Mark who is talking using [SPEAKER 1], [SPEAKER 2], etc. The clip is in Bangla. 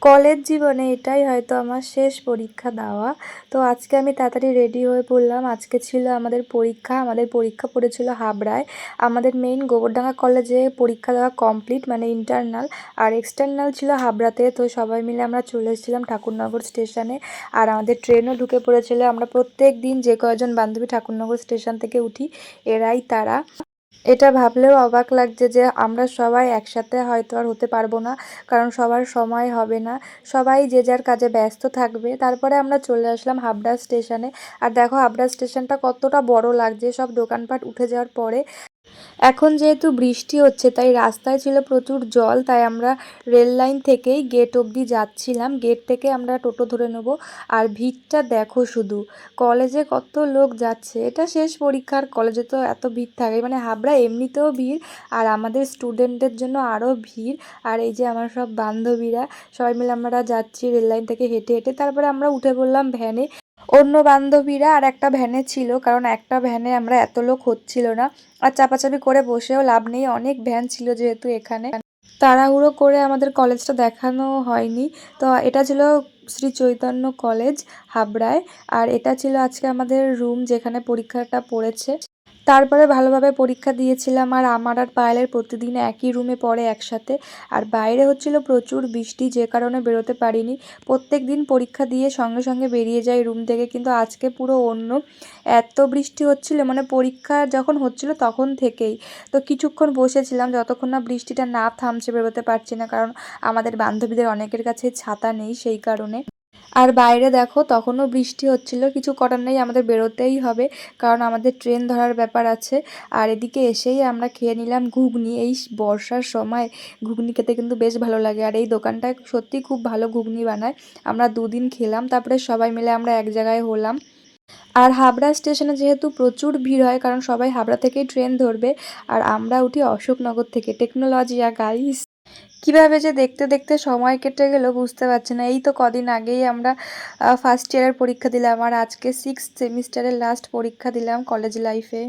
[SPEAKER 1] কলেজ জীবনে এটাই হয়তো আমার শেষ পরীক্ষা দেওয়া। তো আজকে আমি তাড়াতাড়ি রেডি হয়ে পড়লাম। আজকে ছিল আমাদের পরীক্ষা। আমাদের পরীক্ষা পড়েছিল হাবড়ায়। আমাদের মেইন গোবরডাঙ্গা কলেজে পরীক্ষা দেওয়া কমপ্লিট, মানে ইন্টারনাল, আর এক্সটার্নাল ছিল হাবড়াতে। তো সবাই মিলে আমরা চলে এসেছিলাম ঠাকুরনগর স্টেশনে। আর আমাদের ট্রেনও ঢুকে পড়েছিল। আমরা প্রত্যেক দিন যে কয়জন বান্ধবী ঠাকুরনগর স্টেশন থেকে উঠি, এরাই তারা। এটা ভাবলেও অবাক লাগছে যে আমরা সবাই একসাথে হয়তো আর হতে পারবো না, কারণ সবার সময় হবে না, সবাই যে যার কাজে ব্যস্ত থাকবে। তারপরে আমরা চলে আসলাম হাবড়া স্টেশনে। আর দেখো হাবড়া স্টেশনটা কতটা বড় লাগছে সব দোকানপাট উঠে যাওয়ার পরে। এখন যেহেতু বৃষ্টি হচ্ছে তাই রাস্তায় ছিল প্রচুর জল, তাই আমরা রেল লাইন থেকেই গেট অবধি যাচ্ছিলাম। গেট থেকে আমরা টোটো ধরে নেব। আর ভিড়টা দেখো শুধু, কলেজে কত লোক যাচ্ছে। এটা শেষ পরীক্ষার, কলেজে তো এত ভিড় থাকে, মানে হাবড়া এমনিতেও ভিড়, আর আমাদের স্টুডেন্টদের জন্য আরও ভিড়। আর এই যে আমার সব বান্ধবীরা সবাই মিলে আমরা যাচ্ছি রেল লাইন থেকে হেঁটে হেঁটে। তারপরে আমরা উঠে পড়লাম ভ্যানে। অন্য বান্ধবীরা আর একটা ভ্যানে ছিল, কারণ একটা ভ্যানে আমরা এত লোক হচ্ছিল না। আর চাপাচাপি করে বসেও লাভ নেই, অনেক ভ্যান ছিল যেহেতু এখানে। তাড়াহুড়ো করে আমাদের কলেজটা দেখানো হয়নি। তো এটা ছিল শ্রী চৈতন্য কলেজ হাবড়ায়। আর এটা ছিল আজকে আমাদের রুম যেখানে পরীক্ষাটা পড়েছে। তারপরে ভালোভাবে পরীক্ষা দিয়েছিলাম। আর আমার আর পায়েলের প্রতিদিন একই রুমে পড়ে একসাথে। আর বাইরে হচ্ছিল প্রচুর বৃষ্টি, যে কারণে বেরোতে পারিনি। প্রত্যেক দিন পরীক্ষা দিয়ে সঙ্গে সঙ্গে বেরিয়ে যাই রুম থেকে, কিন্তু আজকে পুরো অন্য। এত বৃষ্টি হচ্ছিল, মানে পরীক্ষা যখন হচ্ছিল তখন থেকেই। তো কিছুক্ষণ বসেছিলাম, যতক্ষণ না বৃষ্টিটা না থামছে বেরোতে পারছি না, কারণ আমাদের বান্ধবীদের অনেকের কাছে ছাতা নেই সেই কারণে। আর বাইরে দেখো তখনও বৃষ্টি হচ্ছিল, কিছু করার নেই, আমাদের বেরোতেই হবে, কারণ আমাদের ট্রেন ধরার ব্যাপার আছে। আর এদিকে এসেই আমরা খেয়ে নিলাম ঘুগনি। এই বর্ষার সময় ঘুগনি খেতে কিন্তু বেশ ভালো লাগে, আর এই দোকানটায় সত্যি খুব ভালো ঘুগনি বানায়। আমরা দুদিন খেলাম, তারপরে সবাই মিলে আমরা এক জায়গায় হলাম। আর হাবড়া স্টেশনে যেহেতু প্রচুর ভিড় হয়, কারণ সবাই হাবড়া থেকেই ট্রেন ধরবে, আর আমরা উঠি অশোকনগর থেকে। টেকনোলজিয়া গাইস, কিভাবে যে দেখতে দেখতে সময় কেটে গেল বুঝতে পারছি না। এই তো কদিন আগেই আমরা ফার্স্ট ইয়ারের পরীক্ষা দিলাম, আর আজকে সিক্সথ সেমিস্টারের লাস্ট পরীক্ষা দিলাম কলেজ লাইফে।